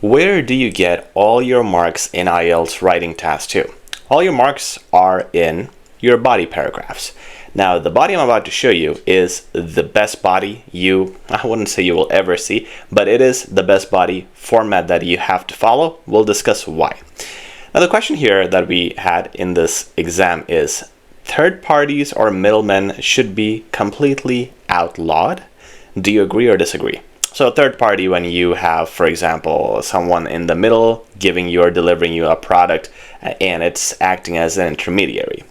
Where do you get all your marks in IELTS Writing Task 2? All your marks are in your body paragraphs. Now, the body I'm about to show you is the best body I wouldn't say you will ever see, but it is the best body format that you have to follow. We'll discuss why. Now, the question here that we had in this exam is, third parties or middlemen should be completely outlawed? Do you agree or disagree? So a third party, when you have, for example, someone in the middle giving you or delivering you a product and it's acting as an intermediary.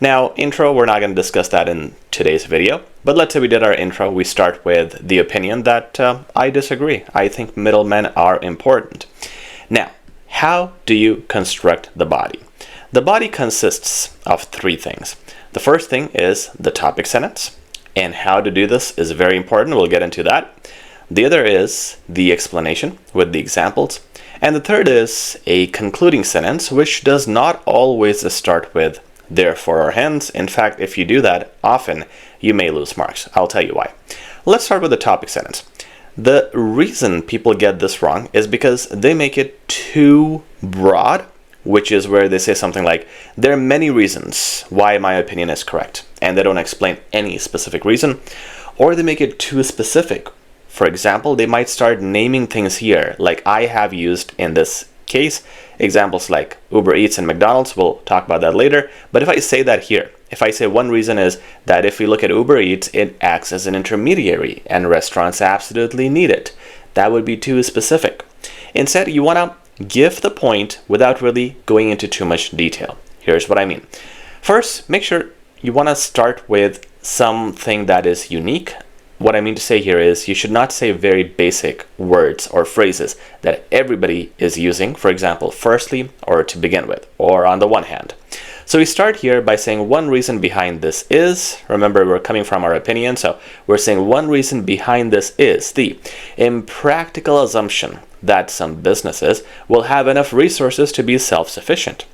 Now, intro, we're not going to discuss that in today's video, but let's say we did our intro. We start with the opinion that I disagree. I think middlemen are important. Now, how do you construct the body? The body consists of three things. The first thing is the topic sentence, and how to do this is very important. We'll get into that. The other is the explanation with the examples. And the third is a concluding sentence, which does not always start with therefore or hence. In fact, if you do that often, you may lose marks. I'll tell you why. Let's start with the topic sentence. The reason people get this wrong is because they make it too broad, which is where they say something like, there are many reasons why my opinion is correct, and they don't explain any specific reason, or they make it too specific. For example, they might start naming things here, like I have used in this case, examples like Uber Eats and McDonald's. We'll talk about that later. But if I say that here, if I say one reason is that if we look at Uber Eats, it acts as an intermediary and restaurants absolutely need it, that would be too specific. Instead, you want to give the point without really going into too much detail. Here's what I mean. First, make sure you want to start with something that is unique. What I mean to say here is you should not say very basic words or phrases that everybody is using, for example, firstly, or to begin with, or on the one hand. So we start here by saying one reason behind this is, remember we're coming from our opinion, so we're saying one reason behind this is the impractical assumption that some businesses will have enough resources to be self-sufficient.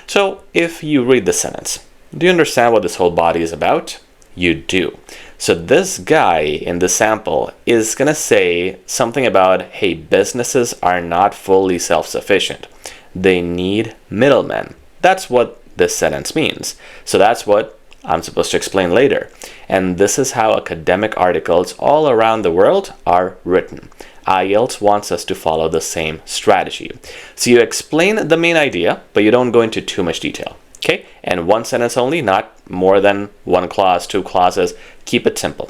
So if you read the sentence, do you understand what this whole body is about? You do. So this guy in the sample is going to say something about, hey, businesses are not fully self-sufficient. They need middlemen. That's what this sentence means. So that's what I'm supposed to explain later. And this is how academic articles all around the world are written. IELTS wants us to follow the same strategy. So you explain the main idea, but you don't go into too much detail. Okay, and one sentence only, not more than one clause, two clauses. Keep it simple.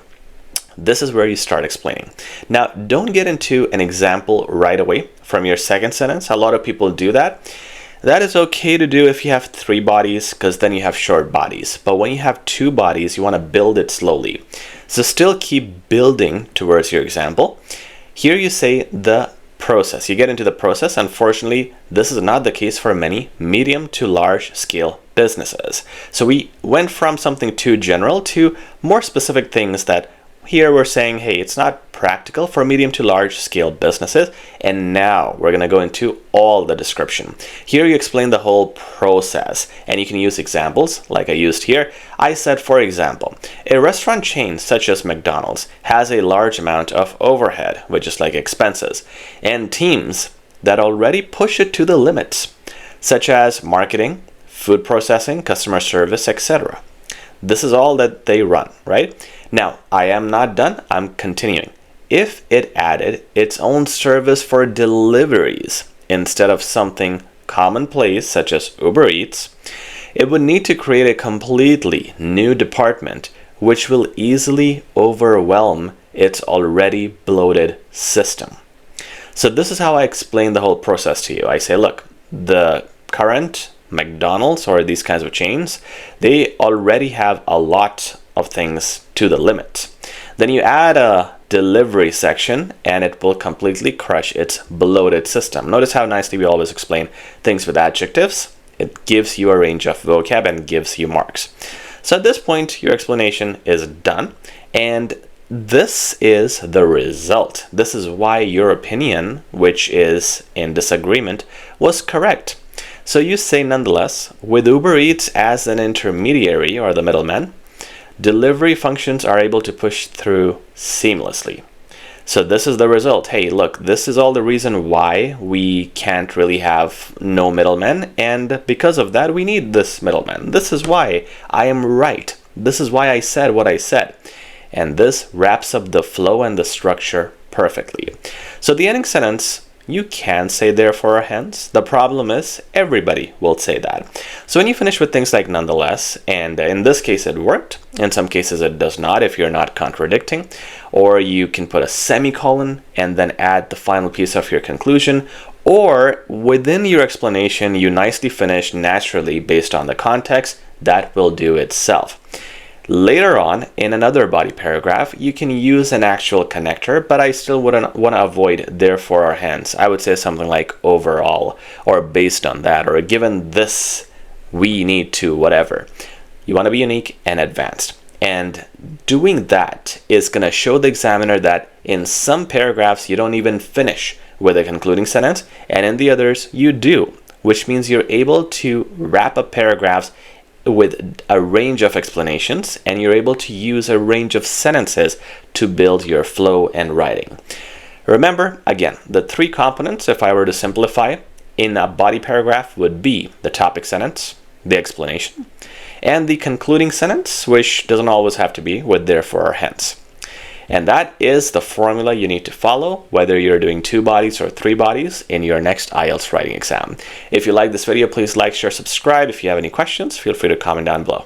This is where you start explaining. Now, don't get into an example right away from your second sentence. A lot of people do that. That is okay to do if you have three bodies, because then you have short bodies. But when you have two bodies, you want to build it slowly. So still keep building towards your example. Here you say the process. You get into the process. Unfortunately, this is not the case for many medium to large scale businesses. So we went from something too general to more specific things that here we're saying, hey, it's not practical for medium to large scale businesses. And now we're going to go into all the description. Here you explain the whole process, and you can use examples like I used here. I said, for example, a restaurant chain such as McDonald's has a large amount of overhead, which is like expenses, and teams that already push it to the limits, such as marketing, food processing, customer service, etc. This is all that they run, right? Now, I am not done. I'm continuing. If it added its own service for deliveries instead of something commonplace such as Uber Eats, it would need to create a completely new department which will easily overwhelm its already bloated system. So this is how I explain the whole process to you. I say, look, the current McDonald's or these kinds of chains, they already have a lot of things to the limit. Then you add a delivery section and it will completely crush its bloated system. Notice how nicely we always explain things with adjectives. It gives you a range of vocab and gives you marks. So at this point, your explanation is done. And this is the result. This is why your opinion, which is in disagreement, was correct. So you say nonetheless, with Uber Eats as an intermediary or the middleman, delivery functions are able to push through seamlessly. So this is the result. Hey, look, this is all the reason why we can't really have no middlemen, and because of that, we need this middleman. This is why I am right. This is why I said what I said. And this wraps up the flow and the structure perfectly. So the ending sentence, you can say therefore or hence. The problem is everybody will say that. So when you finish with things like nonetheless, and in this case it worked, in some cases it does not if you're not contradicting, or you can put a semicolon and then add the final piece of your conclusion, or within your explanation you nicely finish naturally based on the context, that will do itself. Later on, in another body paragraph, you can use an actual connector, but I still wouldn't want to avoid therefore or hence. I would say something like overall, or based on that, or given this, we need to, whatever. You want to be unique and advanced. And doing that is going to show the examiner that in some paragraphs you don't even finish with a concluding sentence, and in the others you do, which means you're able to wrap up paragraphs with a range of explanations, and you're able to use a range of sentences to build your flow and writing. Remember, again, the three components, if I were to simplify, in a body paragraph would be the topic sentence, the explanation, and the concluding sentence, which doesn't always have to be with therefore or hence. And that is the formula you need to follow, whether you're doing 2 bodies or 3 bodies in your next IELTS writing exam. If you like this video, please like, share, subscribe. If you have any questions, feel free to comment down below.